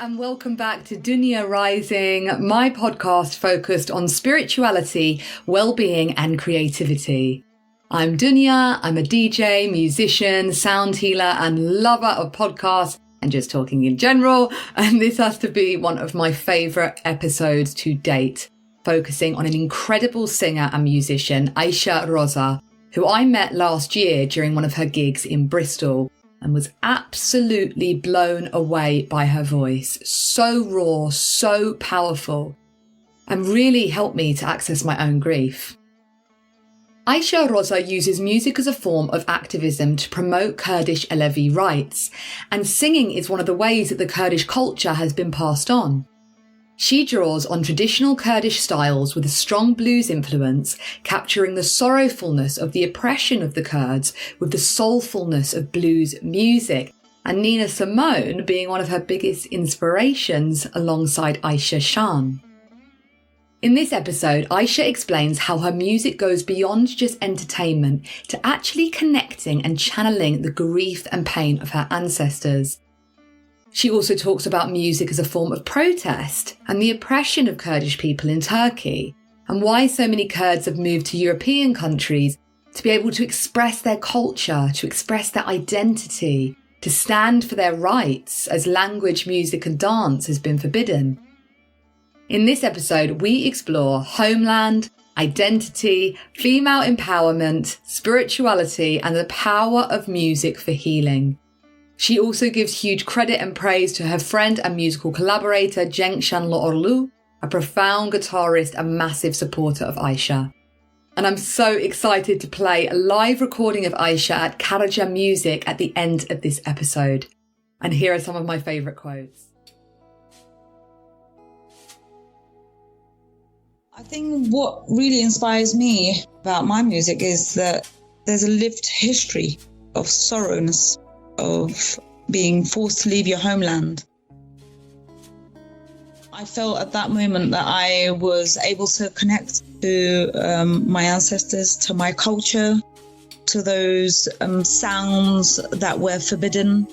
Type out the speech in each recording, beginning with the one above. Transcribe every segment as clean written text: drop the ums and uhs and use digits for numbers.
and welcome back to Dunya Rising, my podcast focused on spirituality, well-being and creativity. I'm Dunya, I'm a DJ, musician, sound healer and lover of podcasts and just talking in general, and this has to be one of my favourite episodes to date, focusing on an incredible singer and musician, Ayse Roza, who I met last year during one of her gigs in Bristol, and was absolutely blown away by her voice. So raw, so powerful, and really helped me to access my own grief. Ayse Roza uses music as a form of activism to promote Kurdish Alevi rights, and singing is one of the ways that the Kurdish culture has been passed on. She draws on traditional Kurdish styles with a strong blues influence, capturing the sorrowfulness of the oppression of the Kurds with the soulfulness of blues music, and Nina Simone being one of her biggest inspirations alongside Ayse Shan. In this episode, Ayse explains how her music goes beyond just entertainment to actually connecting and channeling the grief and pain of her ancestors. She also talks about music as a form of protest and the oppression of Kurdish people in Turkey, and why so many Kurds have moved to European countries to be able to express their culture, to express their identity, to stand for their rights as language, music and dance has been forbidden. In this episode, we explore homeland, identity, female empowerment, spirituality and the power of music for healing. She also gives huge credit and praise to her friend and musical collaborator Cenk Şanlıoğlu, a profound guitarist and massive supporter of Ayse. And I'm so excited to play a live recording of Ayse at Karaca Music at the end of this episode. And here are some of my favourite quotes. I think what really inspires me about my music is that there's a lived history of sorrowness, of being forced to leave your homeland. I felt at that moment that I was able to connect to my ancestors, to my culture, to those sounds that were forbidden,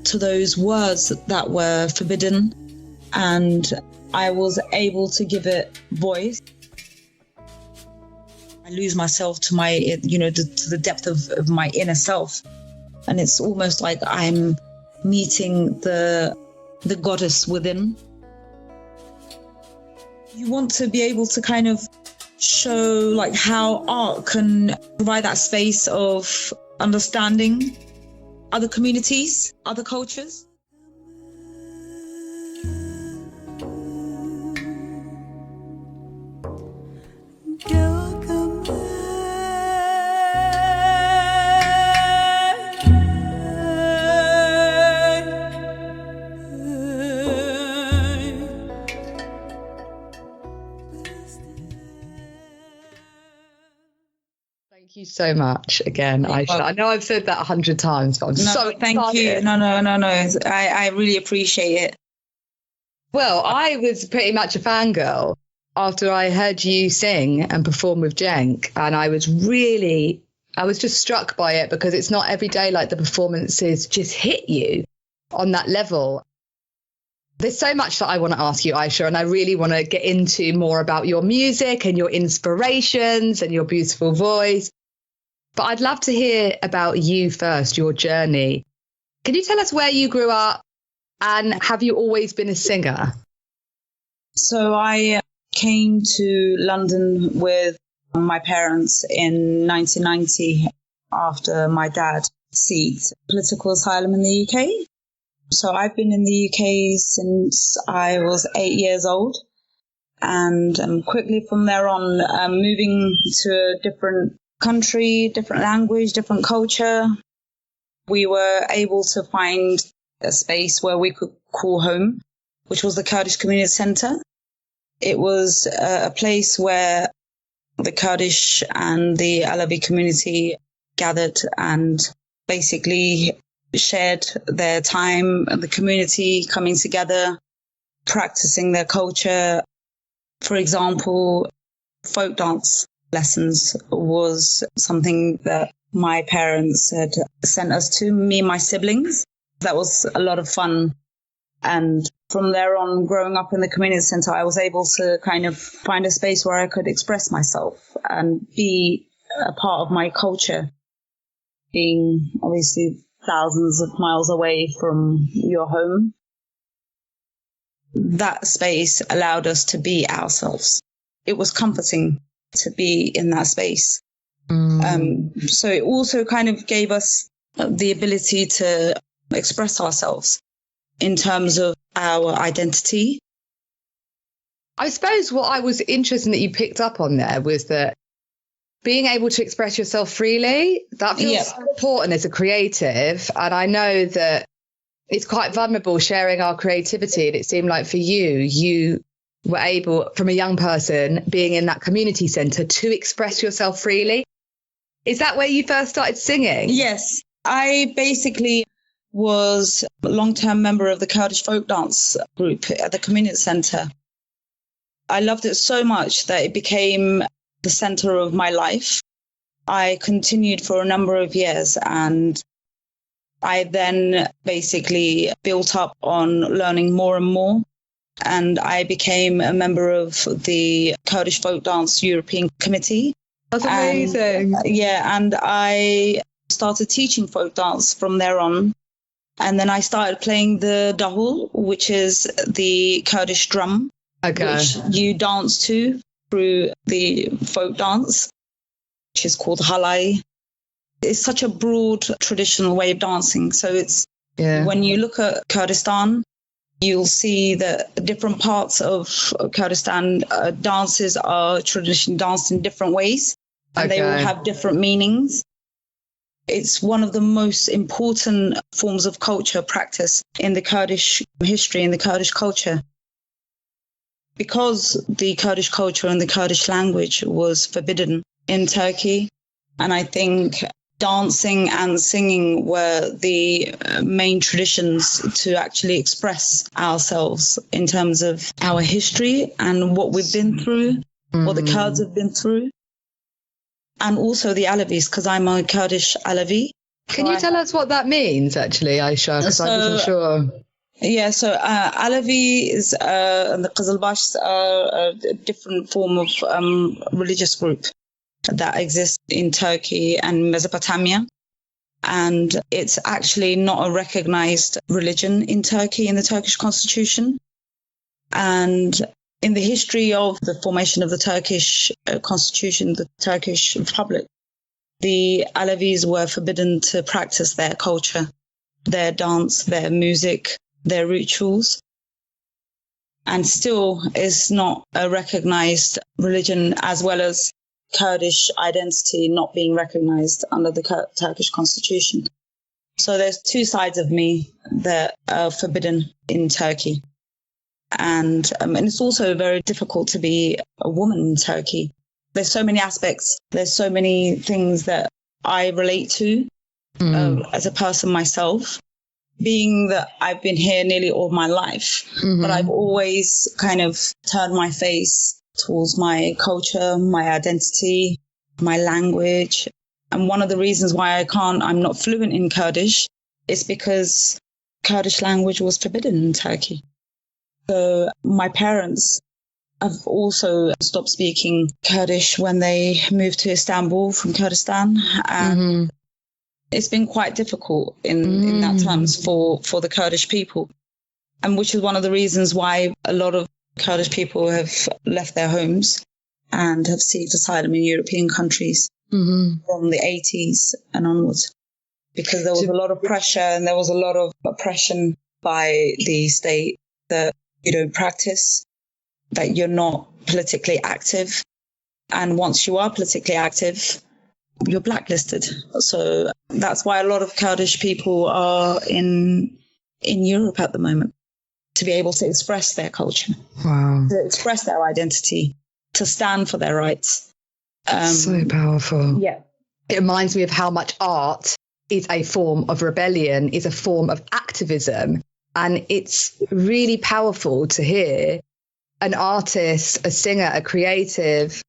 to those words that were forbidden, and I was able to give it voice. I lose myself to my, to the depth of my inner self. And it's almost like I'm meeting the goddess within. You want to be able to kind of show like how art can provide that space of understanding other communities, other cultures. Thank you so much again, Ayse. I know I've said that 100 times, but I'm so excited. Thank you. No. I really appreciate it. Well, I was pretty much a fangirl after I heard you sing and perform with Cenk, and I was just struck by it because it's not every day like the performances just hit you on that level. There's so much that I want to ask you, Ayse, and I really want to get into more about your music and your inspirations and your beautiful voice. But I'd love to hear about you first, your journey. Can you tell us where you grew up and have you always been a singer? So I came to London with my parents in 1990 after my dad sought political asylum in the UK. So I've been in the UK since I was 8 years old, and quickly from there on, moving to a different country, different language, different culture. We were able to find a space where we could call home, which was the Kurdish Community Centre. It was a place where the Kurdish and the Alevi community gathered and basically shared their time, the community coming together, practicing their culture. For example, folk dance lessons was something that my parents had sent us to, me and my siblings. That was a lot of fun. And from there on, growing up in the community centre, I was able to kind of find a space where I could express myself and be a part of my culture, being obviously thousands of miles away from your home. That space allowed us to be ourselves. It was comforting to be in that space. So it also kind of gave us the ability to express ourselves in terms of our identity. I suppose what I was interested that you picked up on there was that being able to express yourself freely, that feels so important as a creative. And I know that it's quite vulnerable sharing our creativity. And it seemed like for you were able, from a young person, being in that community centre, to express yourself freely. Is that where you first started singing? Yes. I basically was a long-term member of the Kurdish folk dance group at the community centre. I loved it so much that it became the centre of my life. I continued for a number of years, and I then basically built up on learning more and more. And I became a member of the Kurdish Folk Dance European Committee. That's amazing. And I started teaching folk dance from there on. And then I started playing the dahul, which is the Kurdish drum, which you dance to through the folk dance, which is called halai. It's such a broad traditional way of dancing. So it's when you look at Kurdistan, you'll see that different parts of Kurdistan dances are traditionally danced in different ways, and they all have different meanings. It's one of the most important forms of culture practice in the Kurdish history, in the Kurdish culture. Because the Kurdish culture and the Kurdish language was forbidden in Turkey, and I think dancing and singing were the main traditions to actually express ourselves in terms of our history and what we've been through, what the Kurds have been through. And also the Alevis, because I'm a Kurdish Alevi. Can you tell us what that means, actually, Ayse? Because I wasn't sure. Yeah, so Alevi is, and the Qizilbash are a different form of religious group that exists in Turkey and Mesopotamia. And it's actually not a recognized religion in Turkey, in the Turkish constitution. And in the history of the formation of the Turkish constitution, the Turkish Republic, the Alevis were forbidden to practice their culture, their dance, their music, their rituals, and still is not a recognized religion, as well as Kurdish identity not being recognized under the Turkish constitution. So there's two sides of me that are forbidden in Turkey. And it's also very difficult to be a woman in Turkey. There's so many aspects. There's so many things that I relate to as a person myself, being that I've been here nearly all my life, but I've always kind of turned my face towards my culture, my identity, my language. And one of the reasons why I'm not fluent in Kurdish is because Kurdish language was forbidden in Turkey. So my parents have also stopped speaking Kurdish when they moved to Istanbul from Kurdistan. And it's been quite difficult in that terms for the Kurdish people. And which is one of the reasons why a lot of Kurdish people have left their homes and have sought asylum in European countries from the 80s and onwards. Because there was a lot of pressure and there was a lot of oppression by the state that you don't practice, that you're not politically active. And once you are politically active, you're blacklisted. So that's why a lot of Kurdish people are in Europe at the moment, to be able to express their culture, to express their identity, to stand for their rights. So powerful. Yeah. It reminds me of how much art is a form of rebellion, is a form of activism. And it's really powerful to hear an artist, a singer, a creative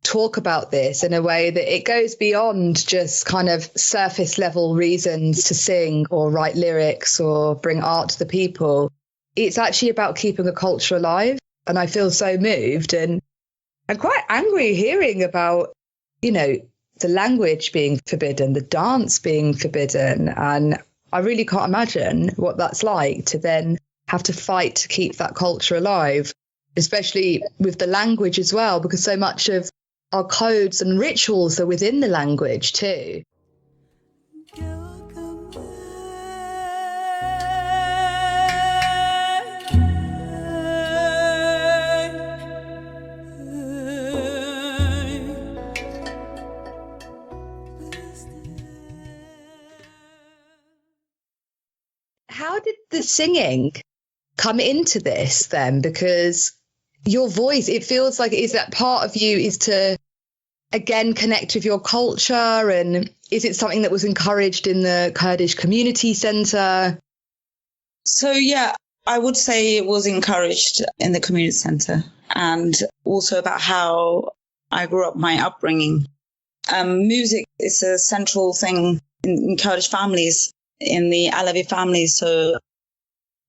talk about this in a way that it goes beyond just kind of surface level reasons to sing or write lyrics or bring art to the people. it's actually about keeping a culture alive. And I feel so moved and quite angry hearing about, you know, the language being forbidden, the dance being forbidden. And I really can't imagine what that's like to then have to fight to keep that culture alive, especially with the language as well, because so much of our codes and rituals are within the language too. How did the singing come into this then? Because your voice, it feels like, is that part of you is to, again, connect with your culture? And is it something that was encouraged in the Kurdish community centre? So, yeah, I would say it was encouraged in the community centre, and also about how I grew up, my upbringing. Music is a central thing in Kurdish families, in the Alevi families. So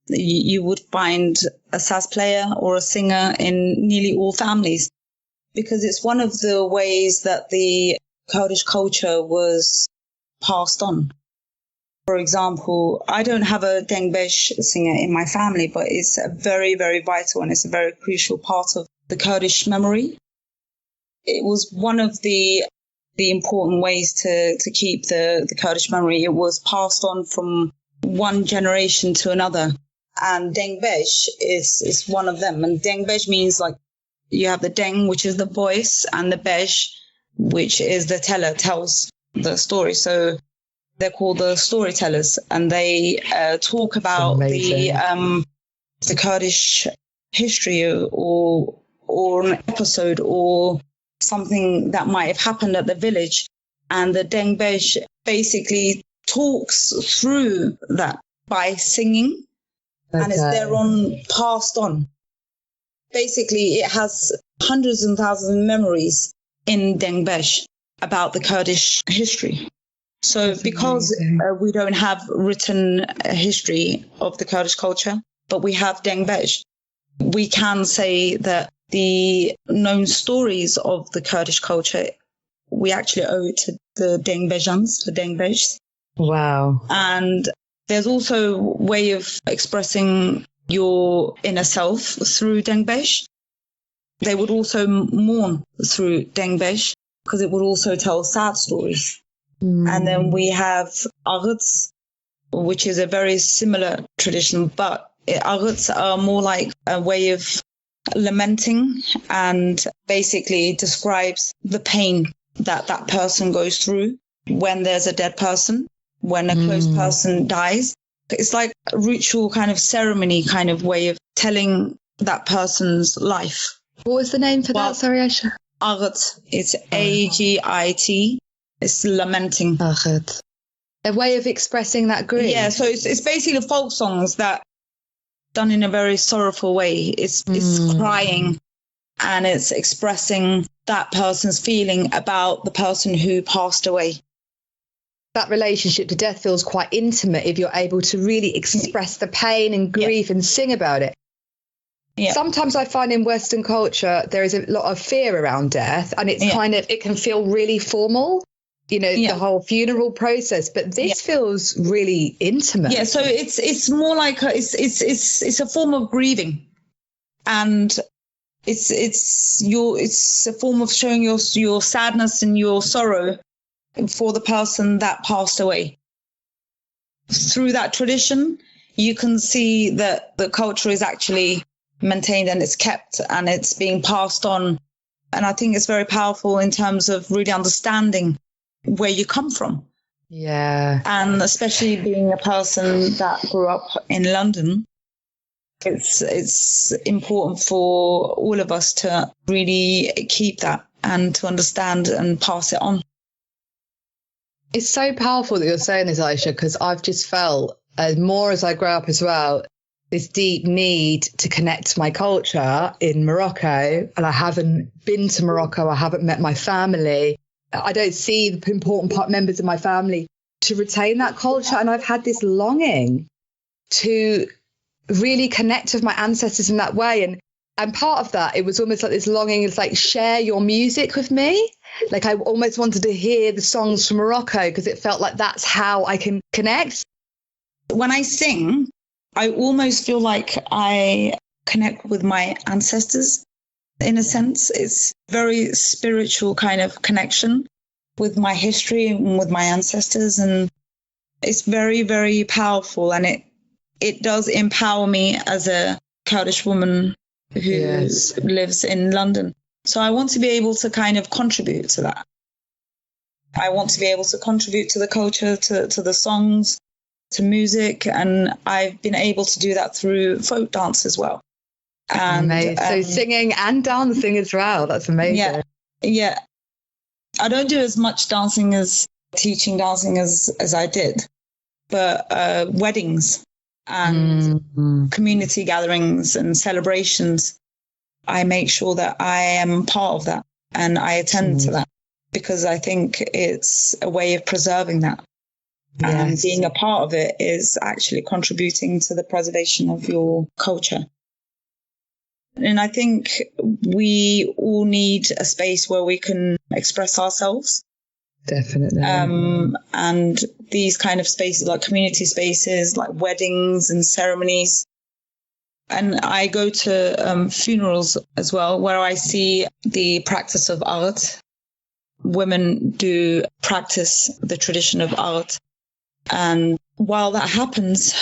you would find a saz player or a singer in nearly all families, because it's one of the ways that the Kurdish culture was passed on. For example, I don't have a dengbesh singer in my family, but it's a very, very vital and it's a very crucial part of the Kurdish memory. It was one of the important ways to keep the Kurdish memory. It was passed on from one generation to another. And dengbesh is one of them. And dengbesh means, like, you have the deng, which is the voice, and the besh, which is the teller, tells the story. So they're called the storytellers, and they talk about the Kurdish history or an episode or something that might have happened at the village. And the dengbesh basically talks through that by singing. Okay. And it's thereon passed on. Basically, it has hundreds and thousands of memories in dengbesh about the Kurdish history. So because we don't have written history of the Kurdish culture, but we have dengbesh, we can say that the known stories of the Kurdish culture, we actually owe it to the dengbejans, the dengbesh. Wow. And there's also a way of expressing your inner self through dengbesh. They would also mourn through dengbesh because it would also tell sad stories. And then we have aghts, which is a very similar tradition, but aghts are more like a way of lamenting and basically describes the pain that person goes through when there's a dead person, when a close person dies. It's like a ritual kind of ceremony kind of way of telling that person's life. What was the name for that? Sorry, Ayse. Aghat. It's Agit. It's lamenting. Aghat. A way of expressing that grief. Yeah, so it's basically folk songs that done in a very sorrowful way. It's crying and it's expressing that person's feeling about the person who passed away. That relationship to death feels quite intimate if you're able to really express the pain and grief and sing about it. Yeah. Sometimes I find in Western culture there is a lot of fear around death, and it's kind of, it can feel really formal, you know, the whole funeral process, but this feels really intimate. Yeah, so it's more like it's a form of grieving, and it's a form of showing your sadness and your sorrow for the person that passed away. Through that tradition, you can see that the culture is actually maintained and it's kept and it's being passed on. And I think it's very powerful in terms of really understanding where you come from. Yeah. And especially being a person that grew up in London, it's important for all of us to really keep that and to understand and pass it on. It's so powerful that you're saying this, Ayse, because I've just felt, more as I grow up as well, this deep need to connect to my culture in Morocco. And I haven't been to Morocco. I haven't met my family. I don't see the important members of my family to retain that culture. And I've had this longing to really connect with my ancestors in that way. And part of that, it was almost like this longing, it's like, share your music with me. Like I almost wanted to hear the songs from Morocco because it felt like that's how I can connect. When I sing, I almost feel like I connect with my ancestors. In a sense, it's very spiritual kind of connection with my history and with my ancestors. And it's very, very powerful. And it does empower me as a Kurdish woman who lives in London. So I want to be able to kind of contribute to that. I want to be able to contribute to the culture, to the songs, to music. And I've been able to do that through folk dance as well. And so singing and dancing as well. That's amazing. Yeah. I don't do as much dancing as teaching dancing as I did, but weddings and community gatherings and celebrations, I make sure that I am part of that and I attend to that because I think it's a way of preserving that. Yes. And being a part of it is actually contributing to the preservation of your culture. And I think we all need a space where we can express ourselves. Definitely. And these kind of spaces, like community spaces, like weddings and ceremonies. And I go to funerals as well, where I see the practice of art. Women do practice the tradition of art. And while that happens,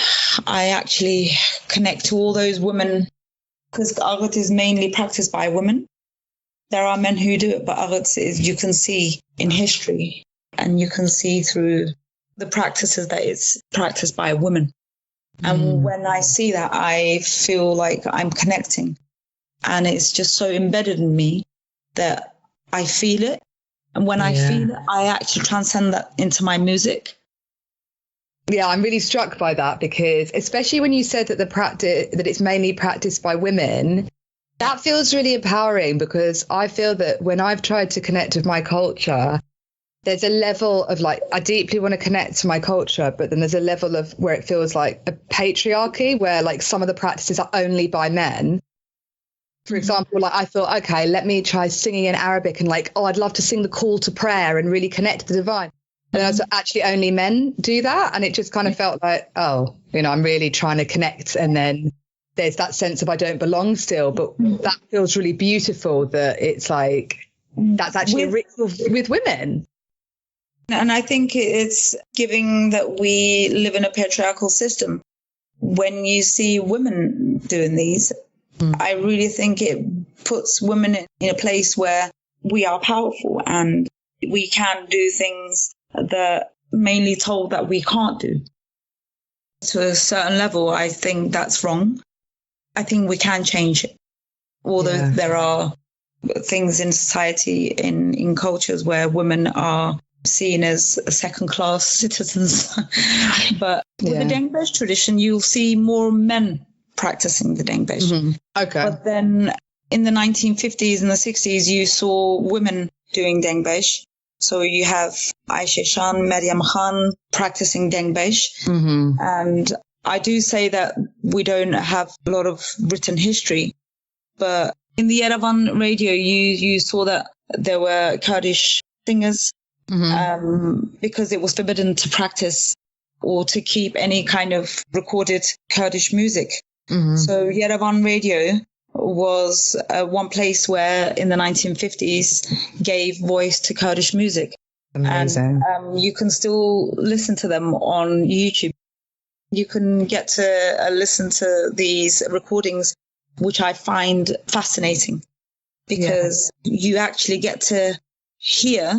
I actually connect to all those women, because art is mainly practiced by women. There are men who do it, but art is, you can see in history and you can see through the practices that it's practiced by women. And when I see that, I feel like I'm connecting. And it's just so embedded in me that I feel it. And when I feel it, I actually transcend that into my music. Yeah, I'm really struck by that because especially when you said that that it's mainly practiced by women, that feels really empowering because I feel that when I've tried to connect with my culture, there's a level of like, I deeply want to connect to my culture, but then there's a level of where it feels like a patriarchy where like some of the practices are only by men. For example, like I thought, okay, let me try singing in Arabic and like, I'd love to sing the call to prayer and really connect to the divine. And also actually only men do that. And it just kind of felt like, I'm really trying to connect. And then there's that sense of I don't belong still. But that feels really beautiful that it's like, that's actually a ritual with women. And I think it's giving that we live in a patriarchal system. When you see women doing these, I really think it puts women in a place where we are powerful and we can do things that mainly told that we can't do. To a certain level, I think that's wrong. I think we can change it. Although there are things in society, in cultures where women are seen as second-class citizens. But with the Dengbesh tradition, you'll see more men practicing the Dengbesh. Okay. But then in the 1950s and the 60s, you saw women doing Dengbesh. So you have Ayse Shan, Maryam Khan practicing Dengbesh. And I do say that we don't have a lot of written history, but in the Yerevan radio, you saw that there were Kurdish singers because it was forbidden to practice or to keep any kind of recorded Kurdish music. So Yerevan radio was one place where in the 1950s gave voice to Kurdish music. Amazing. And you can still listen to them on YouTube. You can get to listen to these recordings, which I find fascinating because you actually get to hear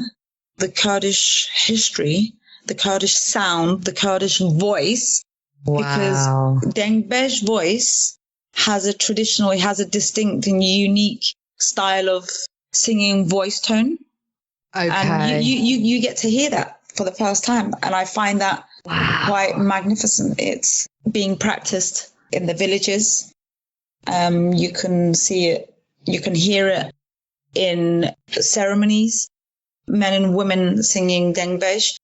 the Kurdish history, the Kurdish sound, the Kurdish voice. Wow. Because Dengbesh voice has a distinct and unique style of singing voice tone. Okay. And you get to hear that for the first time. And I find that quite magnificent. It's being practiced in the villages. You can see it, you can hear it in ceremonies, men and women singing Dengbesh.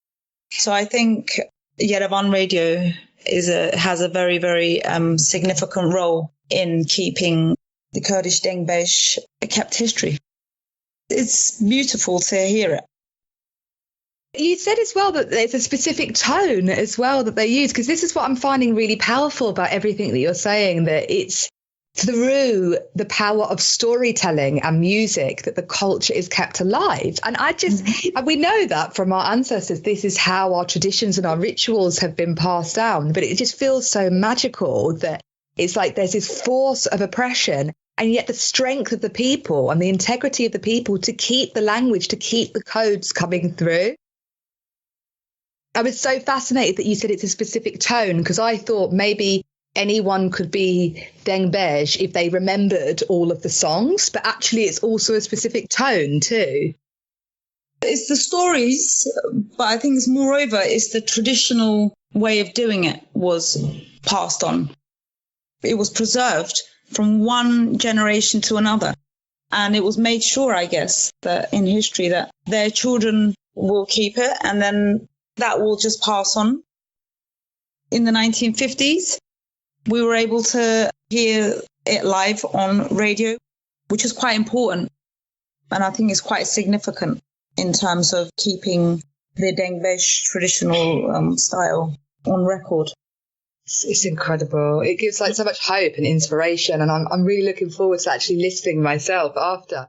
So I think Yerevan radio has a very, very significant role in keeping the Kurdish Dengbesh kept history. It's beautiful to hear it. You said as well that there's a specific tone as well that they use, because this is what I'm finding really powerful about everything that you're saying, that it's through the power of storytelling and music that the culture is kept alive. And and we know that from our ancestors, this is how our traditions and our rituals have been passed down. But it just feels so magical that it's like there's this force of oppression, and yet the strength of the people and the integrity of the people to keep the language, to keep the codes coming through. I was so fascinated that you said it's a specific tone, because I thought maybe anyone could be Dengbej if they remembered all of the songs, but actually it's also a specific tone too. It's the stories, but I think it's the traditional way of doing it was passed on. It was preserved from one generation to another. And it was made sure, I guess, that in history that their children will keep it, and then that will just pass on. In the 1950s, we were able to hear it live on radio, which is quite important. And I think it's quite significant in terms of keeping the Dengbesh traditional style on record. It's incredible. It gives like so much hope and inspiration. And I'm really looking forward to actually listening myself after.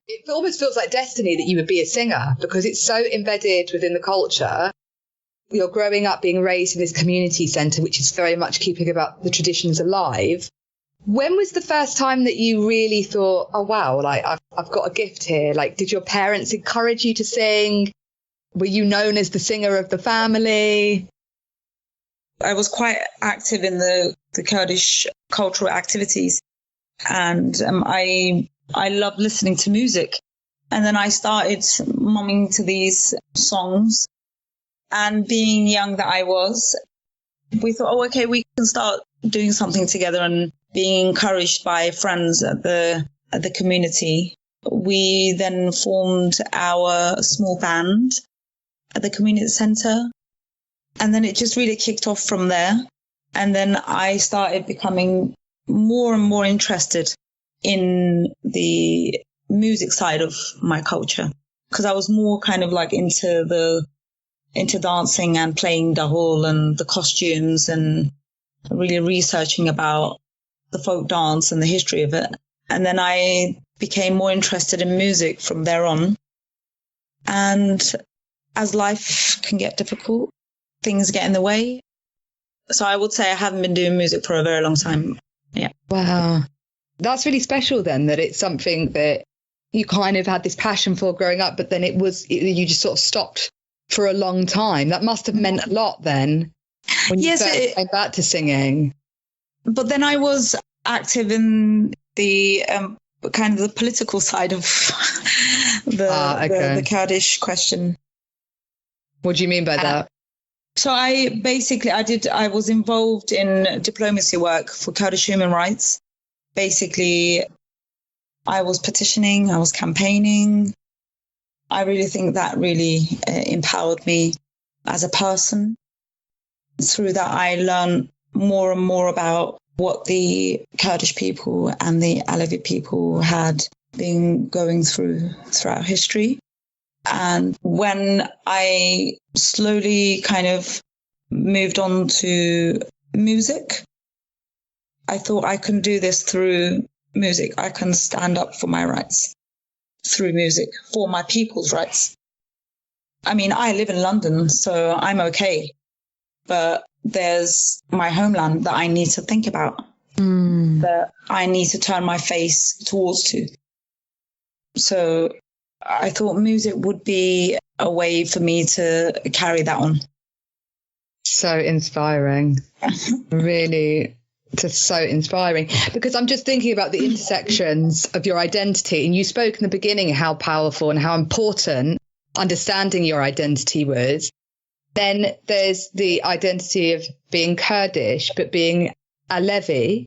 It almost feels like destiny that you would be a singer, because it's so embedded within the culture. You're growing up being raised in this community centre, which is very much keeping about the traditions alive. When was the first time that you really thought, oh, wow, like I've got a gift here? Like, did your parents encourage you to sing? Were you known as the singer of the family? I was quite active in the Kurdish cultural activities, and I loved listening to music. And then I started mumming to these songs. And being young that I was, we thought, oh, okay, we can start doing something together. And being encouraged by friends at the community, we then formed our small band at the community centre. And then it just really kicked off from there. And then I started becoming more and more interested in the music side of my culture, because I was more kind of like into dancing and playing dahul and the costumes and really researching about the folk dance and the history of it. And then I became more interested in music from there on. And as life can get difficult, things get in the way. So I would say I haven't been doing music for a very long time. Yeah. Wow. That's really special then, that it's something that you kind of had this passion for growing up, but then you just sort of stopped for a long time. That must have meant a lot then when you first came back to singing. But then I was active in the kind of the political side of the Kurdish question. What do you mean by that? So I was involved in diplomacy work for Kurdish human rights. Basically, I was petitioning, I was campaigning. I really think that really empowered me as a person. Through that, I learned more and more about what the Kurdish people and the Alevi people had been going through throughout history. And when I slowly kind of moved on to music, I thought I can do this through music. I can stand up for my rights through music, for my people's rights. I mean, I live in London, so I'm okay. But there's my homeland that I need to think about, that I need to turn my face towards to. So I thought music would be a way for me to carry that on. So inspiring. Really, just so inspiring. Because I'm just thinking about the intersections of your identity. And you spoke in the beginning how powerful and how important understanding your identity was. Then there's the identity of being Kurdish, but being Alevi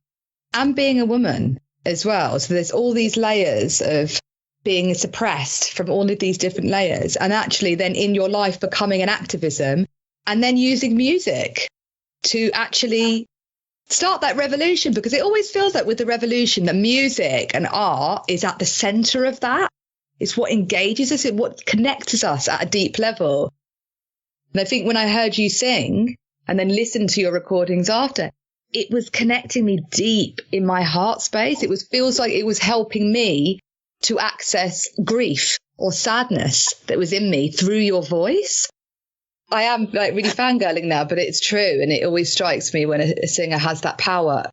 and being a woman as well. So there's all these layers of being suppressed from all of these different layers, and actually then in your life becoming an activism and then using music to actually start that revolution, because it always feels like with the revolution that music and art is at the center of that. It's what engages us, it's what connects us at a deep level. And I think when I heard you sing and then listened to your recordings after, it was connecting me deep in my heart space. Feels like it was helping me to access grief or sadness that was in me through your voice. I am like really fangirling now, but it's true. And it always strikes me when a singer has that power.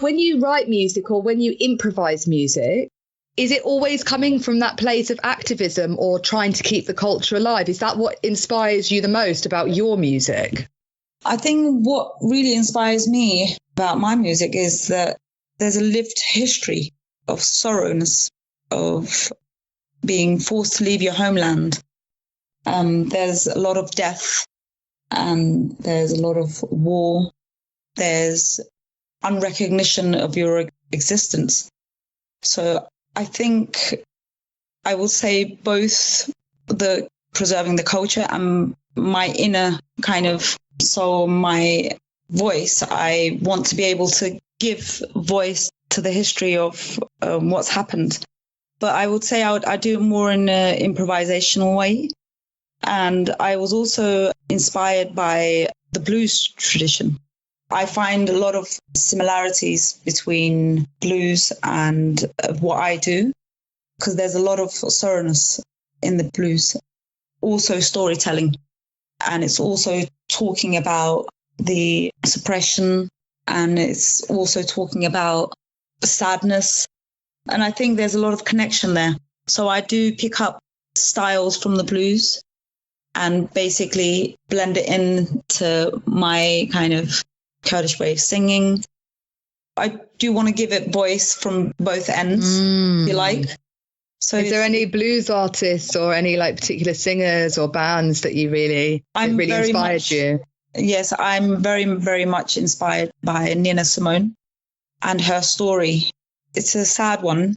When you write music or when you improvise music, is it always coming from that place of activism or trying to keep the culture alive? Is that what inspires you the most about your music? I think what really inspires me about my music is that there's a lived history of sorrowness, of being forced to leave your homeland. There's a lot of death, and there's a lot of war. There's unrecognition of your existence. So I think I will say both the preserving the culture and my inner kind of soul, my voice. I want to be able to give voice to the history of what's happened. But I would say I do it more in an improvisational way. And I was also inspired by the blues tradition. I find a lot of similarities between blues and what I do, because there's a lot of sorrowness in the blues. Also storytelling. And it's also talking about the suppression, and it's also talking about sadness. And I think there's a lot of connection there. So I do pick up styles from the blues and basically blend it into my kind of Kurdish way of singing. I do want to give it voice from both ends, if you like. So is there any blues artists or any like particular singers or bands that you really inspired you? Yes, I'm very, very much inspired by Nina Simone and her story. It's a sad one,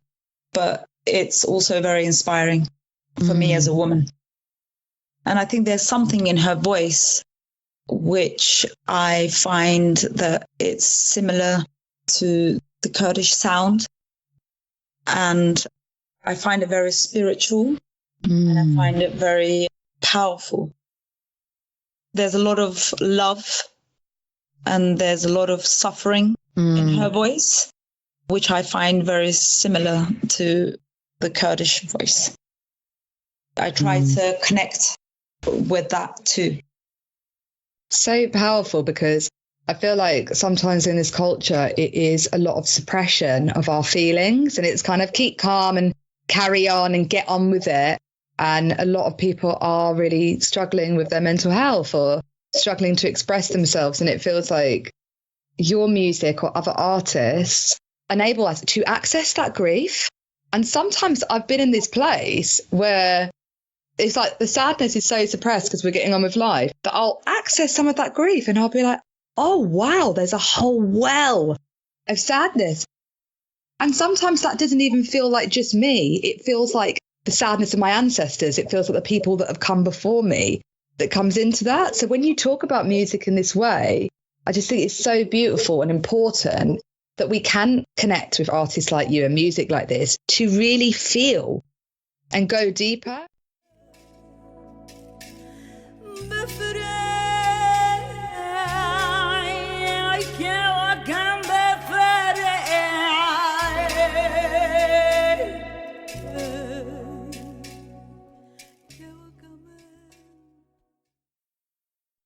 but it's also very inspiring for me as a woman. And I think there's something in her voice which I find that it's similar to the Kurdish sound. And I find it very spiritual and I find it very powerful. There's a lot of love and there's a lot of suffering in her voice, which I find very similar to the Kurdish voice. I try to connect with that too. So powerful, because I feel like sometimes in this culture, it is a lot of suppression of our feelings, and it's kind of keep calm and carry on and get on with it. And a lot of people are really struggling with their mental health or struggling to express themselves. And it feels like your music or other artists enable us to access that grief. And sometimes I've been in this place where it's like the sadness is so suppressed because we're getting on with life that I'll access some of that grief and I'll be like, oh, wow, there's a whole well of sadness. And sometimes that doesn't even feel like just me. It feels like the sadness of my ancestors. It feels like the people that have come before me that comes into that. So when you talk about music in this way, I just think it's so beautiful and important that we can connect with artists like you and music like this to really feel and go deeper.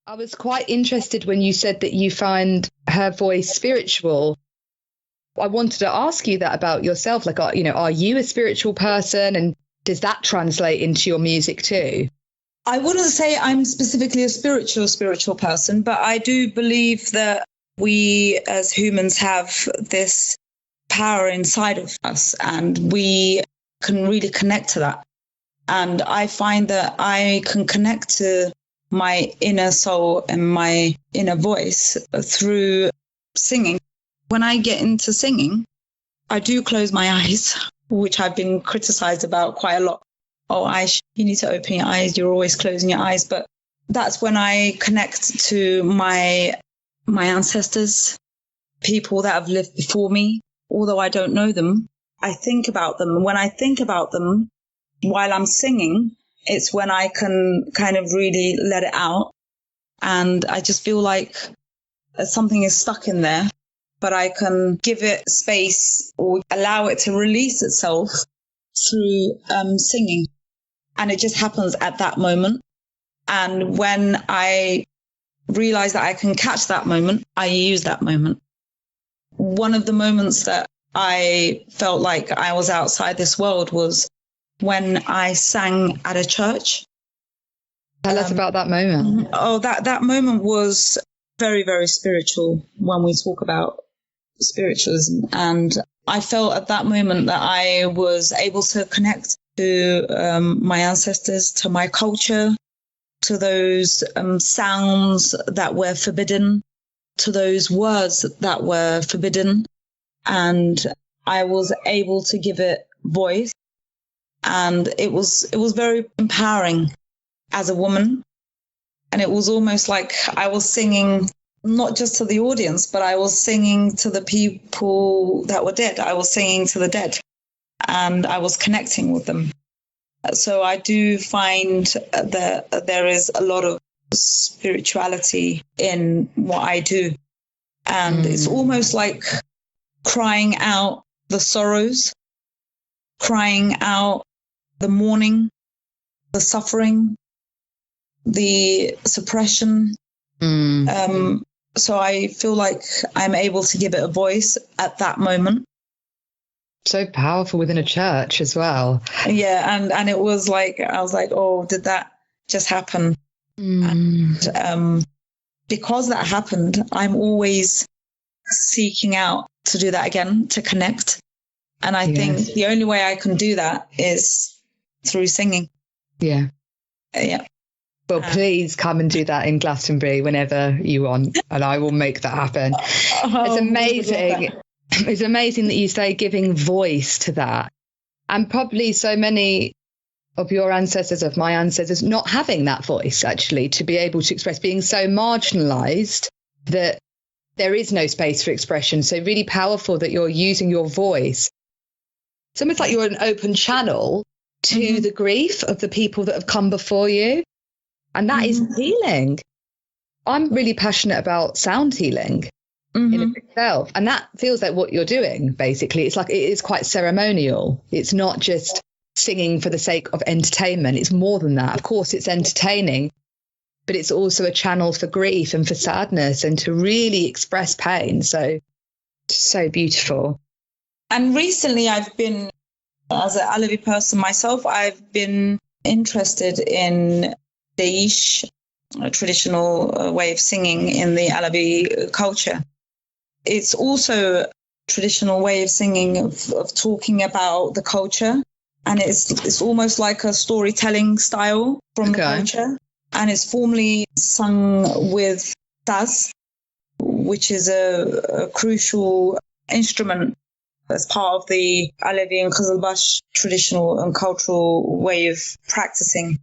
I was quite interested when you said that you find her voice spiritual. I wanted to ask you that about yourself. Like, are you a spiritual person, and does that translate into your music too? I wouldn't say I'm specifically a spiritual person, but I do believe that we as humans have this power inside of us and we can really connect to that. And I find that I can connect to my inner soul and my inner voice through singing. When I get into singing, I do close my eyes, which I've been criticized about quite a lot. Oh, Ayse, you need to open your eyes. You're always closing your eyes. But that's when I connect to my ancestors, people that have lived before me. Although I don't know them, I think about them. When I think about them while I'm singing, it's when I can kind of really let it out. And I just feel like something is stuck in there, but I can give it space or allow it to release itself through singing. And it just happens at that moment. And when I realize that I can catch that moment, I use that moment. One of the moments that I felt like I was outside this world was when I sang at a church. Tell us about that moment. Oh, that moment was very, very spiritual when we talk about spiritualism. And I felt at that moment that I was able to connect to my ancestors, to my culture, to those sounds that were forbidden, to those words that were forbidden. And I was able to give it voice. And it was very empowering as a woman. And it was almost like I was singing not just to the audience, but I was singing to the people that were dead. I was singing to the dead and I was connecting with them. So I do find that there is a lot of spirituality in what I do. And it's almost like crying out the sorrows, crying out the mourning, the suffering, the suppression. So I feel like I'm able to give it a voice at that moment. So powerful within a church as well. Yeah, and it was like, I was like, oh, did that just happen? And because that happened, I'm always seeking out to do that again, to connect. And I think the only way I can do that is through singing. Yeah. Yeah. Well, please come and do that in Glastonbury whenever you want, and I will make that happen. It's amazing. It's amazing that you say giving voice to that. And probably so many of your ancestors, of my ancestors, not having that voice, actually, to be able to express, being so marginalised that there is no space for expression. So really powerful that you're using your voice. It's almost like you're an open channel to the grief of the people that have come before you. And that is healing. I'm really passionate about sound healing in itself. And that feels like what you're doing, basically. It's like, it is quite ceremonial. It's not just singing for the sake of entertainment. It's more than that. Of course, it's entertaining, but it's also a channel for grief and for sadness and to really express pain. So beautiful. And recently I've been, as an Alevi person myself, I've been interested in Daish, a traditional way of singing in the Alevi culture. It's also a traditional way of singing, of talking about the culture. And it's almost like a storytelling style from the culture. And it's formally sung with saz, which is a crucial instrument as part of the Alevi and Qizilbash traditional and cultural way of practicing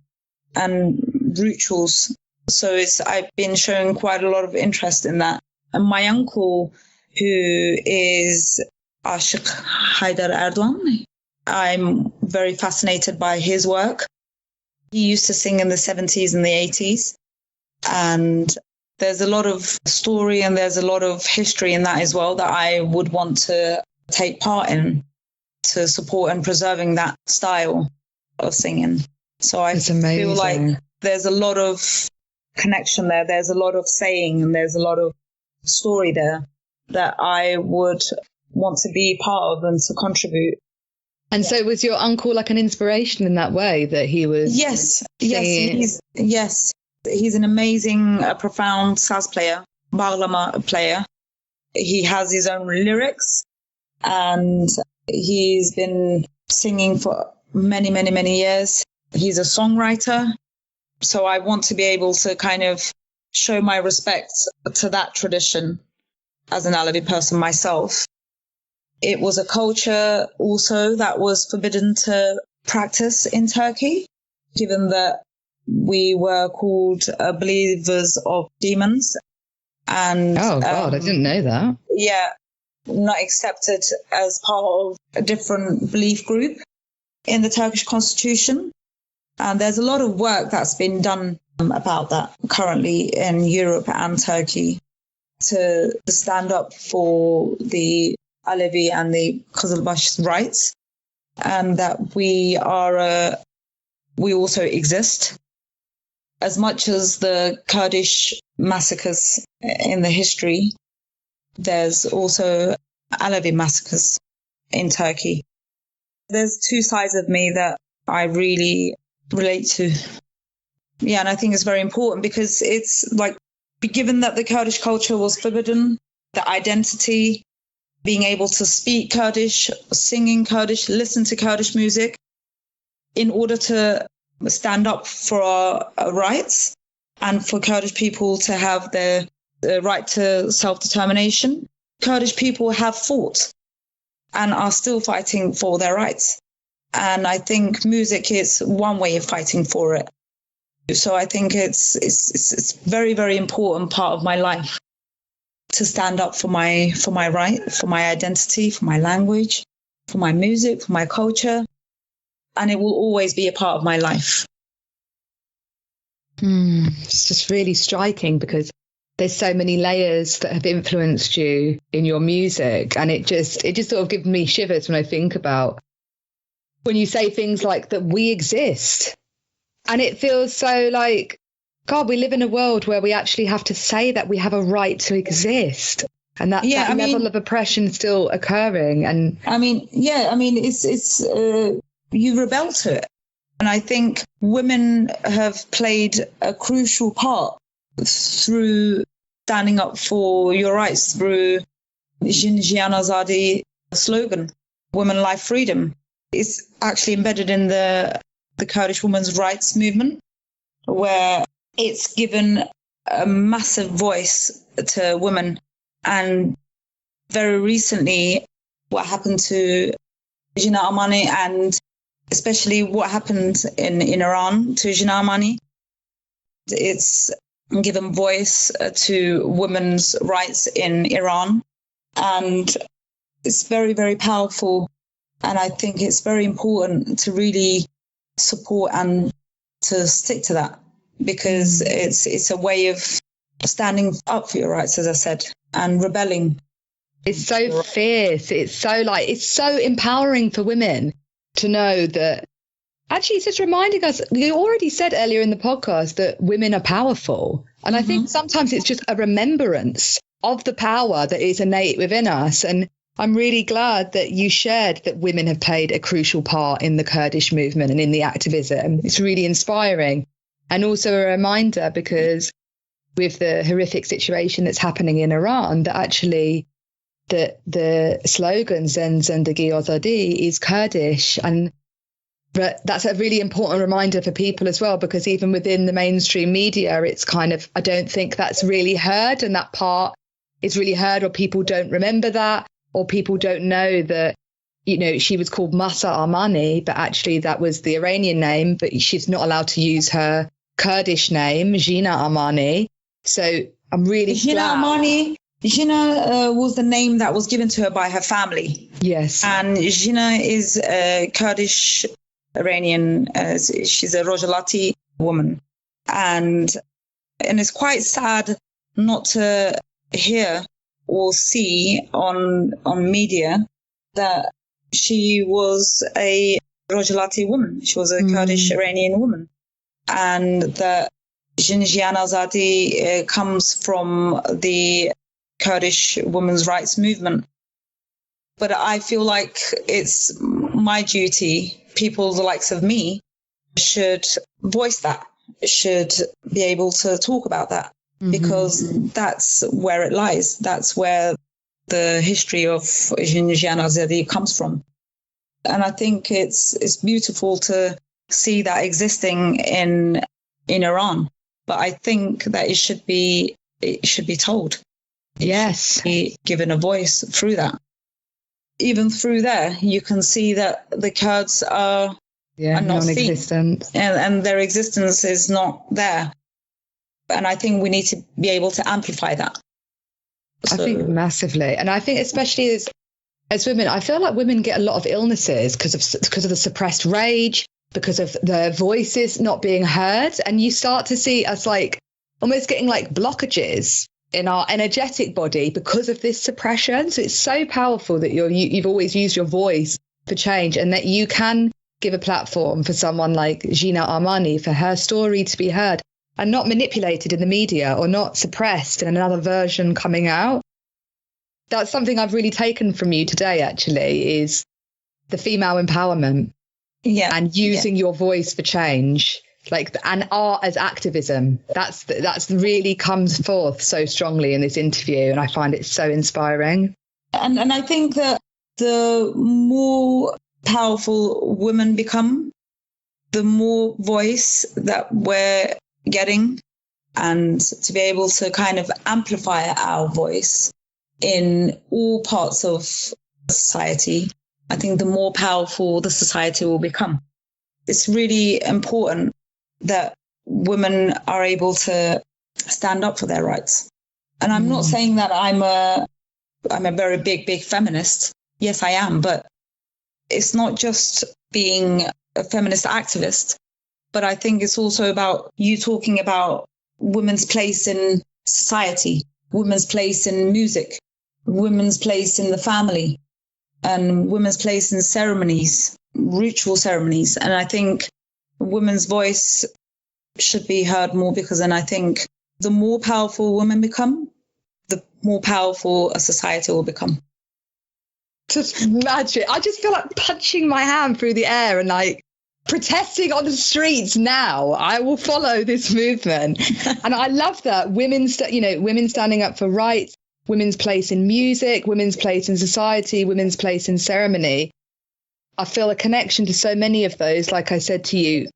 and rituals. So I've been showing quite a lot of interest in that. And my uncle, who is Ashik Haidar Erdogan, I'm very fascinated by his work. He used to sing in the 70s and the 80s. And there's a lot of story and there's a lot of history in that as well that I would want to take part in, to support and preserving that style of singing. So I feel like there's a lot of connection there. There's a lot of saying and there's a lot of story there that I would want to be part of and to contribute. And so was your uncle like an inspiration in that way, that he was? Yes. He's an amazing, profound saz player, bağlama player. He has his own lyrics and he's been singing for many, many, many years. He's a songwriter. So I want to be able to kind of show my respect to that tradition as an Alevi person myself. It was a culture also that was forbidden to practice in Turkey, given that we were called believers of demons. And oh God, I didn't know that. Yeah, not accepted as part of a different belief group in the Turkish constitution. And there's a lot of work that's been done about that currently in Europe and Turkey to stand up for the Alevi and the Kızılbaş's rights, and that we also exist. As much as the Kurdish massacres in the history, there's also Alevi massacres in Turkey. There's two sides of me that I really relate to. Yeah, and I think it's very important because it's like, given that the Kurdish culture was forbidden, the identity, being able to speak Kurdish, singing Kurdish, listen to Kurdish music, in order to stand up for our rights and for Kurdish people to have the right to self-determination. Kurdish people have fought and are still fighting for their rights. And I think music is one way of fighting for it. So I think it's very, very important part of my life to stand up for my right, for my identity, for my language, for my music, for my culture. And it will always be a part of my life. It's just really striking because there's so many layers that have influenced you in your music. And it just sort of gives me shivers when I think about when you say things like that we exist. And it feels so like, God, we live in a world where we actually have to say that we have a right to exist, and that level of oppression still occurring. And it's you rebel to it. And I think women have played a crucial part through standing up for your rights through Jin Jiyan Azadi slogan, Women, Life, Freedom. It's actually embedded in the Kurdish women's rights movement, where it's given a massive voice to women. And very recently, what happened to Jina Amani, and especially what happened in Iran to Jina Amani, it's given voice to women's rights in Iran. And it's very, very powerful. And I think it's very important to really support and to stick to that, because it's a way of standing up for your rights, as I said, and rebelling. It's so fierce. It's so empowering for women to know that. Actually, it's just reminding us, you already said earlier in the podcast that women are powerful. And I think sometimes it's just a remembrance of the power that is innate within us. And I'm really glad that you shared that women have played a crucial part in the Kurdish movement and in the activism. It's really inspiring. And also a reminder, because with the horrific situation that's happening in Iran, that actually the slogan Zendegi Azadi is Kurdish. And that's a really important reminder for people as well, because even within the mainstream media, it's kind of, I don't think that's really heard, and that part is really heard, or people don't remember that, or people don't know that, you know, she was called Mahsa Amani, but actually that was the Iranian name, but she's not allowed to use her Kurdish name, Jina Amani. So I'm really glad. Jina was the name that was given to her by her family. Yes. And Jina is a Kurdish Iranian, she's a Rojavati woman. And it's quite sad not to hear or see on media that she was a Rojavati woman. She was a Kurdish Iranian woman. And that Jin Jiyan Azadi comes from the Kurdish women's rights movement. But I feel like it's my duty, people the likes of me should voice that, should be able to talk about that, because that's where it lies. That's where the history of Jin Jiyan Azadi comes from. And I think it's beautiful to see that existing in in Iran. But I think that it should be told. Yes. Be given a voice through that. Even through there, you can see that the Kurds are not non-existent. seen, and their existence is not there. And I think we need to be able to amplify that. I think massively. And I think especially as women, I feel like women get a lot of illnesses because of the suppressed rage, because of their voices not being heard. And you start to see us like almost getting like blockages in our energetic body because of this suppression. So it's so powerful that you've always used your voice for change, and that you can give a platform for someone like Gina Armani, for her story to be heard and not manipulated in the media or not suppressed in another version coming out. That's something I've really taken from you today, actually, is the female empowerment and using your voice for change, and art as activism. That's really comes forth so strongly in this interview, and I find it so inspiring. And I think that the more powerful women become, the more voice that we're getting, and to be able to kind of amplify our voice in all parts of society, I think the more powerful the society will become. It's really important that women are able to stand up for their rights. And I'm not saying that I'm a very big feminist. Yes, I am, but it's not just being a feminist activist, but I think it's also about you talking about women's place in society, women's place in music, women's place in the family, and women's place in ceremonies, ritual ceremonies. And I think women's voice should be heard more, because then I think the more powerful women become, the more powerful a society will become. Just magic. I just feel like punching my hand through the air and like protesting on the streets now. I will follow this movement. And I love that women standing up for rights, women's place in music, women's place in society, women's place in ceremony. I feel a connection to so many of those. Like I said to you,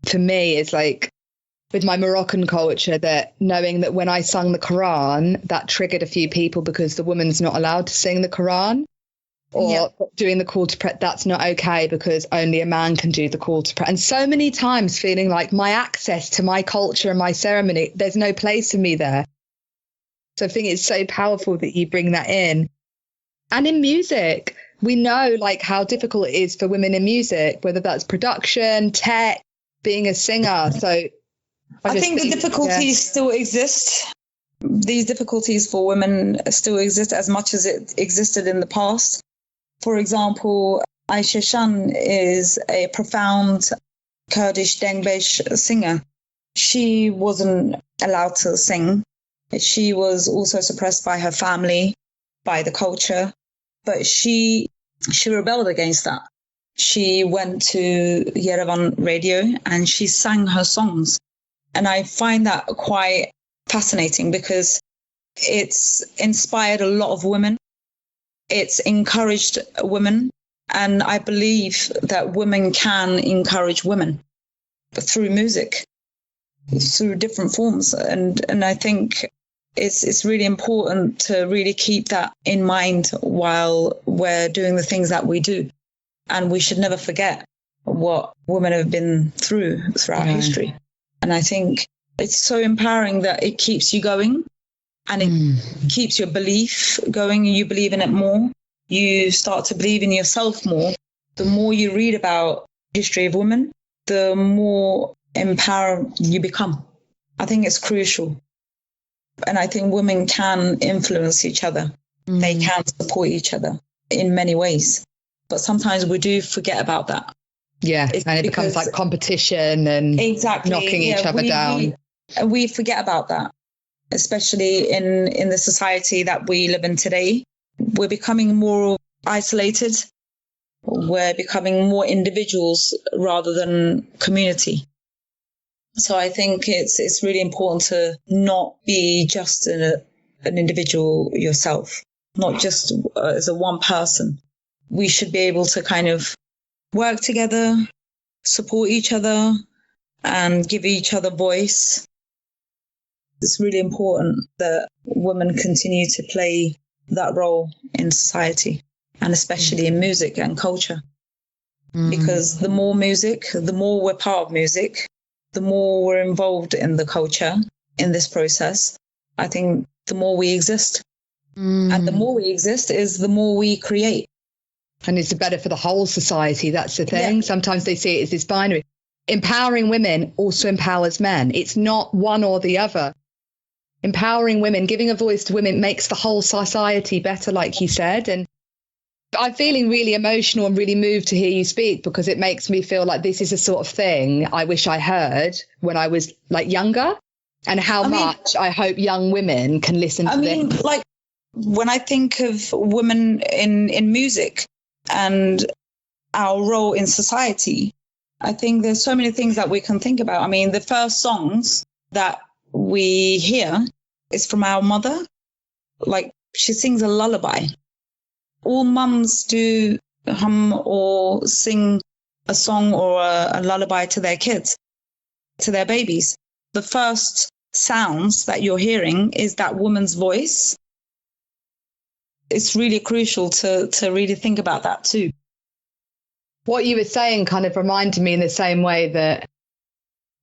for me, it's like with my Moroccan culture, that knowing that when I sung the Quran, that triggered a few people because the woman's not allowed to sing the Quran. Or doing the call to prayer, that's not okay because only a man can do the call to prayer. And so many times feeling like my access to my culture and my ceremony, there's no place for me there. So I think it's so powerful that you bring that in. And in music, we know like how difficult it is for women in music, whether that's production, tech, being a singer. So I think the difficulties still exist. These difficulties for women still exist as much as it existed in the past. For example, Ayse Roza is a profound Kurdish Dengbesh singer. She wasn't allowed to sing. She was also suppressed by her family, by the culture, but she rebelled against that. She went to Yerevan radio and she sang her songs. And I find that quite fascinating because it's inspired a lot of women. It's encouraged women, and I believe that women can encourage women through music, through different forms. And I think it's really important to really keep that in mind while we're doing the things that we do. And we should never forget what women have been throughout history. And I think it's so empowering that it keeps you going. And it keeps your belief going. You believe in it more. You start to believe in yourself more. The more you read about history of women, the more empowered you become. I think it's crucial. And I think women can influence each other. They can support each other in many ways. But sometimes we do forget about that. Yeah, and it becomes like competition and knocking each other down. We forget about that. Especially in the society that we live in today. We're becoming more isolated. We're becoming more individuals rather than community. So I think it's really important to not be just an individual yourself, not just as a one person. We should be able to kind of work together, support each other, and give each other voice. It's really important that women continue to play that role in society, and especially in music and culture. Because the more music, the more we're part of music, the more we're involved in the culture, in this process, I think the more we exist. And the more we exist is the more we create. And it's better for the whole society. That's the thing. Yeah. Sometimes they see it as this binary. Empowering women also empowers men. It's not one or the other. Empowering women, giving a voice to women makes the whole society better, like you said. And I'm feeling really emotional and really moved to hear you speak, because it makes me feel like this is the sort of thing I wish I heard when I was younger, and how much I hope young women can listen to this. When I think of women in music and our role in society, I think there's so many things that we can think about. I mean, the first songs that we hear is from our mother. She sings a lullaby. All mums do hum or sing a song or a lullaby to their kids, to their babies. The first sounds that you're hearing is that woman's voice. It's really crucial to really think about that too. What you were saying kind of reminded me in the same way that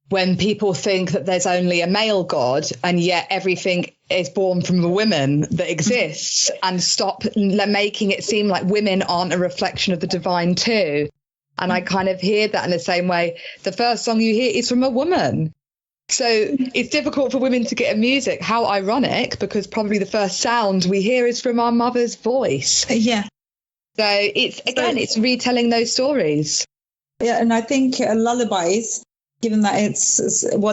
when people think that there's only a male God and yet everything is born from the women that exists, and stop making it seem like women aren't a reflection of the divine too. And I kind of hear that in the same way. The first song you hear is from a woman. So it's difficult for women to get a music. How ironic, because probably the first sound we hear is from our mother's voice. Yeah. So it's retelling those stories. Yeah, and I think lullabies, given that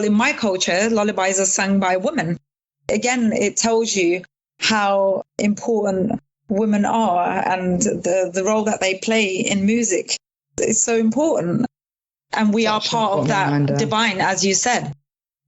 in my culture, lullabies are sung by women. Again, it tells you how important women are and the role that they play in music is so important. And we are part of that divine, as you said.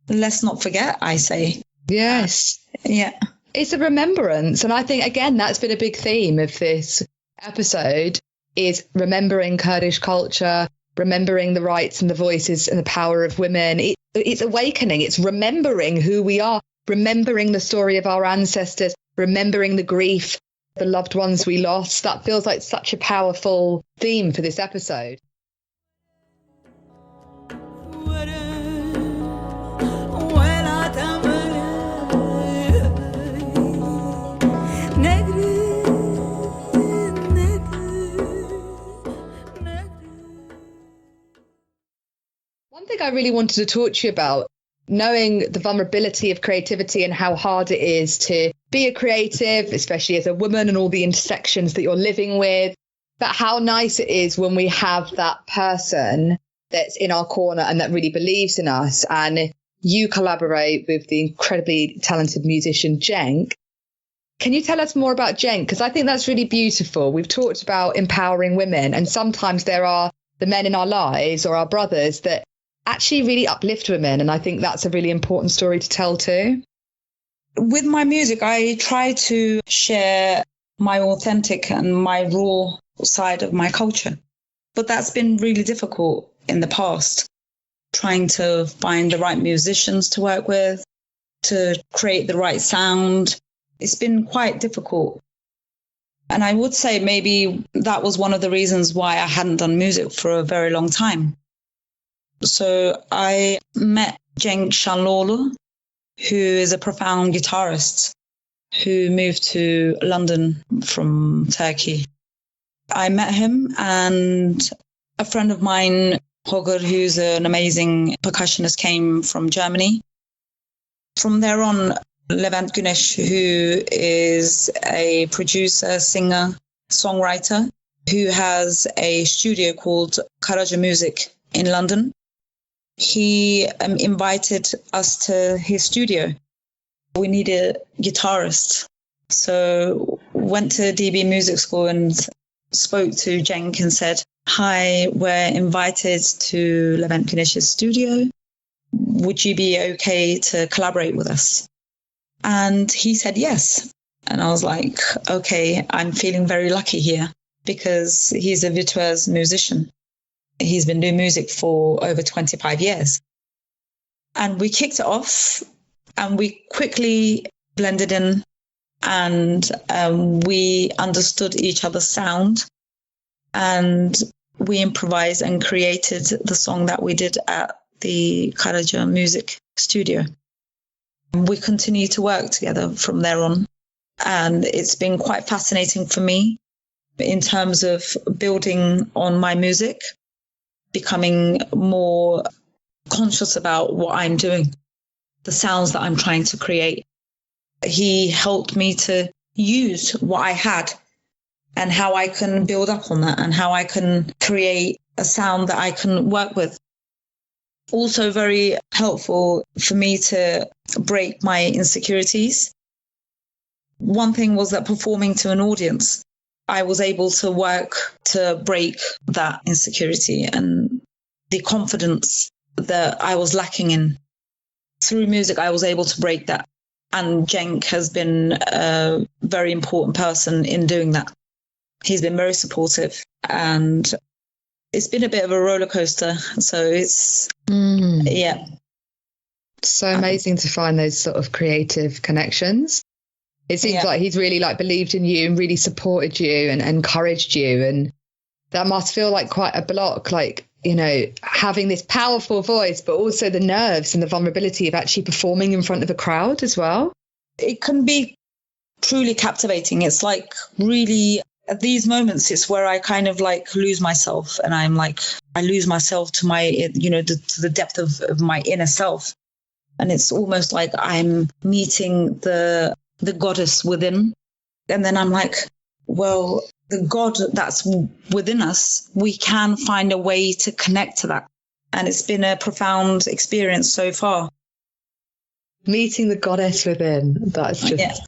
Let's not forget, I say. Yes. Yeah. It's a remembrance. And I think, again, that's been a big theme of this episode, is remembering Kurdish culture, remembering the rights and the voices and the power of women. It's awakening. It's remembering who we are, remembering the story of our ancestors, remembering the grief, the loved ones we lost. That feels like such a powerful theme for this episode. One thing I really wanted to talk to you about, knowing the vulnerability of creativity and how hard it is to be a creative, especially as a woman and all the intersections that you're living with, but how nice it is when we have that person that's in our corner and that really believes in us. And you collaborate with the incredibly talented musician Cenk. Can you tell us more about Cenk? Because I think that's really beautiful. We've talked about empowering women, and sometimes there are the men in our lives or our brothers that actually really uplift women. And I think that's a really important story to tell too. With my music, I try to share my authentic and my raw side of my culture. But that's been really difficult in the past, trying to find the right musicians to work with, to create the right sound. It's been quite difficult. And I would say maybe that was one of the reasons why I hadn't done music for a very long time. So I met Cenk Şanlıoğlu, who is a profound guitarist who moved to London from Turkey. I met him, and a friend of mine, Holger, who's an amazing percussionist, came from Germany. From there on, Levent Güneş, who is a producer, singer, songwriter, who has a studio called Karaca Music in London. He invited us to his studio. We needed a guitarist. So went to DB Music School and spoke to Cenk and said, "Hi, we're invited to Levent Güneş's studio. Would you be okay to collaborate with us?" And he said yes. And I was like, okay, I'm feeling very lucky here, because he's a virtuoso musician. He's been doing music for over 25 years. And we kicked it off and we quickly blended in, and we understood each other's sound, and we improvised and created the song that we did at the Karaca Music Studio. We continue to work together from there on, and it's been quite fascinating for me in terms of building on my music, becoming more conscious about what I'm doing, the sounds that I'm trying to create. He helped me to use what I had and how I can build up on that and how I can create a sound that I can work with. Also very helpful for me to break my insecurities. One thing was that performing to an audience, I was able to work to break that insecurity and the confidence that I was lacking in. Through music, I was able to break that. And Cenk has been a very important person in doing that. He's been very supportive, and it's been a bit of a roller coaster. So it's, yeah. So amazing to find those sort of creative connections. It seems like he's really like believed in you and really supported you and encouraged you. And that must feel like quite a block, like, you know, having this powerful voice, but also the nerves and the vulnerability of actually performing in front of a crowd as well. It can be truly captivating. It's like really at these moments, it's where I kind of like lose myself, and I'm like, I lose myself to my, you know, to the depth of my inner self. And it's almost like I'm meeting the goddess within. And then I'm like, well, the God that's within us, we can find a way to connect to that. And it's been a profound experience so far. Meeting the goddess within, that's just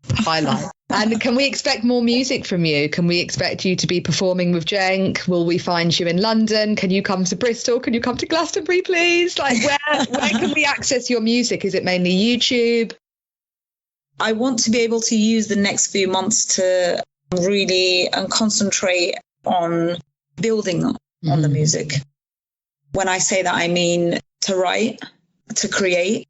highlight. And can we expect more music from you? Can we expect you to be performing with Cenk? Will we find you in London? Can you come to Bristol? Can you come to Glastonbury, please? Like, where can we access your music? Is it mainly YouTube? I want to be able to use the next few months to really concentrate on building on the music. When I say that, I mean to write, to create,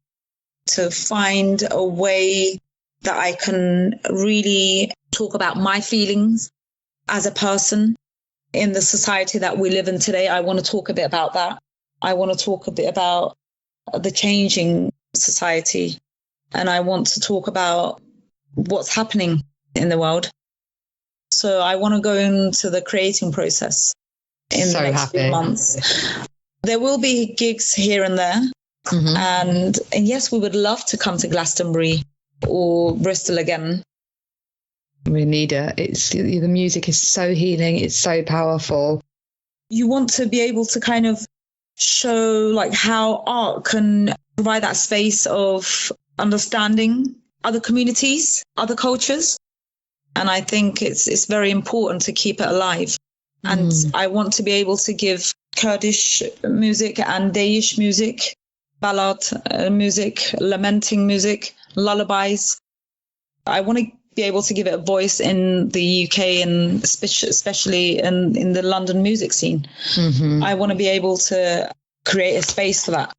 to find a way that I can really talk about my feelings as a person in the society that we live in today. I want to talk a bit about that. I want to talk a bit about the changing society, and I want to talk about what's happening in the world. So I want to go into the creating process in the next few months. There will be gigs here and there. And yes, we would love to come to Glastonbury or Bristol again. We need it. It's the music is so healing. It's so powerful. You want to be able to kind of show like how art can provide that space of understanding other communities, other cultures. And I think it's very important to keep it alive. And I want to be able to give Kurdish music and Daesh music, ballad music, lamenting music, lullabies. I want to be able to give it a voice in the UK and especially in the London music scene. I want to be able to create a space for that.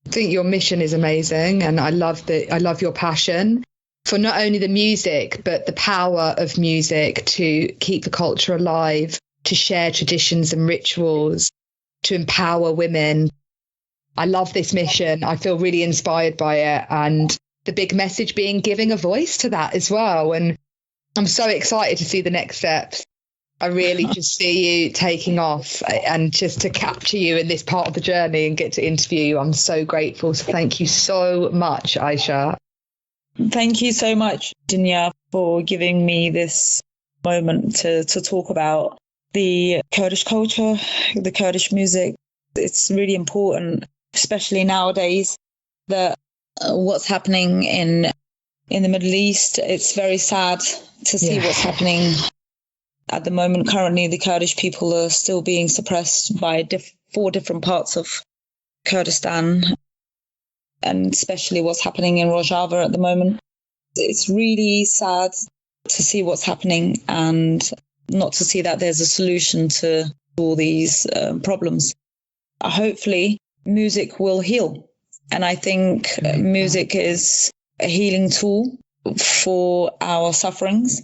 I think your mission is amazing, and I love your passion for not only the music, but the power of music to keep the culture alive, to share traditions and rituals, to empower women. I love this mission. I feel really inspired by it, and the big message being giving a voice to that as well. And I'm so excited to see the next steps. I really just see you taking off, and just to capture you in this part of the journey and get to interview you. I'm so grateful. So thank you so much, Ayse. Thank you so much, Dunya, for giving me this moment to talk about the Kurdish culture, the Kurdish music. It's really important, especially nowadays, that what's happening in the Middle East. It's very sad to see what's happening at the moment. Currently, the Kurdish people are still being suppressed by 4 different parts of Kurdistan, and especially what's happening in Rojava at the moment. It's really sad to see what's happening and not to see that there's a solution to all these problems. Hopefully, music will heal And I think music is a healing tool for our sufferings.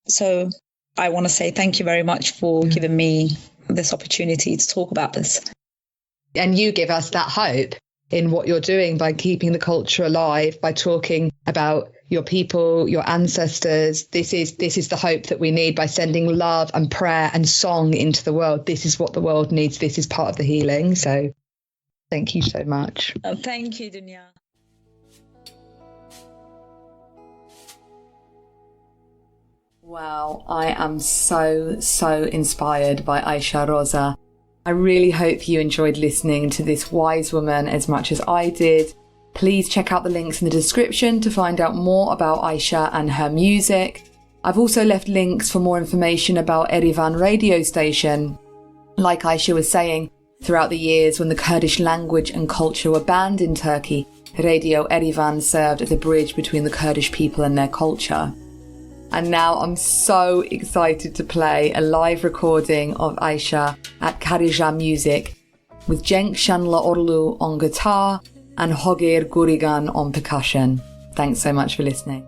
So I want to say thank you very much for giving me this opportunity to talk about this. And you give us that hope in what you're doing by keeping the culture alive, by talking about your people, your ancestors. This is the hope that we need by sending love and prayer and song into the world. This is what the world needs. This is part of the healing. So thank you so much. Thank you, Dunya. Wow, I am so inspired by Ayse Roza. I really hope you enjoyed listening to this wise woman as much as I did. Please check out the links in the description to find out more about Ayse and her music. I've also left links for more information about Erivan radio station. Like Ayse was saying, throughout the years when the Kurdish language and culture were banned in Turkey, Radio Erivan served as a bridge between the Kurdish people and their culture. And now I'm so excited to play a live recording of Ayse at Karija Music with Cenk Shanla Orlu on guitar and Hogir Gurigan on percussion. Thanks so much for listening.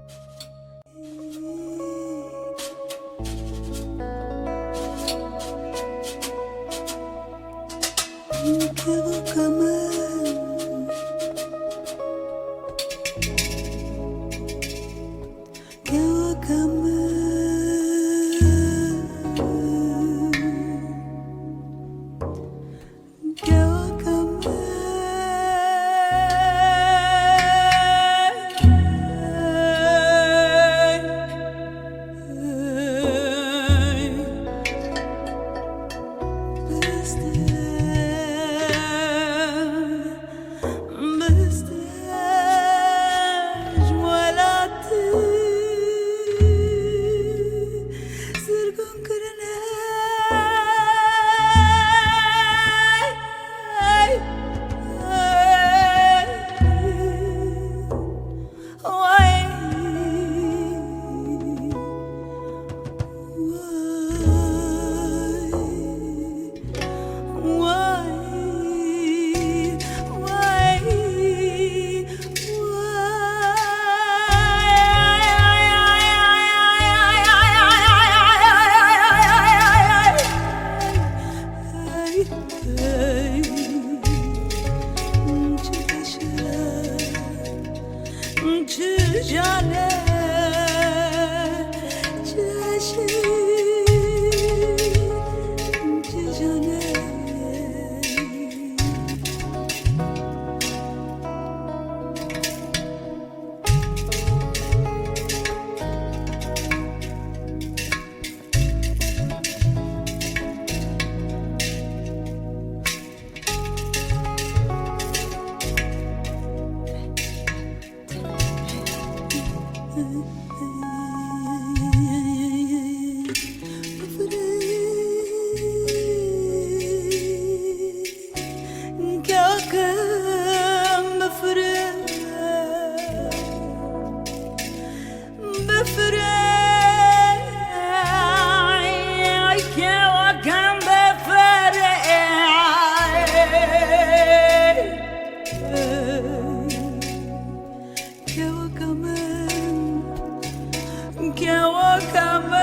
Can walk